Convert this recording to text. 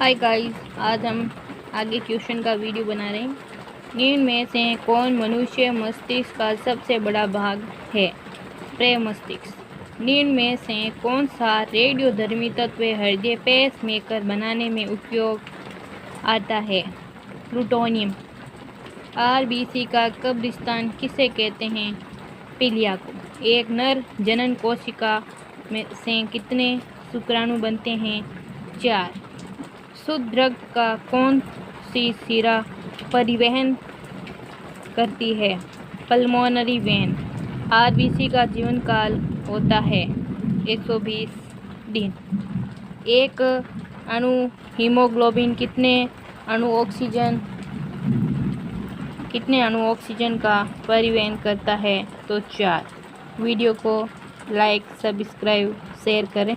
Hi guys, आज हम आगे क्वेश्चन का वीडियो बना रहे हैं। नींद में से कौन मनुष्य मस्तिष्क का सबसे बड़ा भाग है? प्रे मस्तिष्क। नींद में से कौन सा रेडियोधर्मी तत्व हृदय पेस मेकर बनाने में उपयोग आता है? प्लूटोनियम। आरबीसी का कब्रिस्तान किसे कहते हैं? पीलिया को। एक नर जनन कोशिका में से कितने शुक्राणु बनते हैं? 4। शुद्ध द्रव का कौन सी शिरा परिवहन करती है? Pulmonary vein. आरबीसी का जीवन काल होता है 120 दिन। एक अणु हीमोग्लोबिन कितने अणु ऑक्सीजन का परिवहन करता है? तो 4। वीडियो को लाइक, सब्सक्राइब, शेयर करें।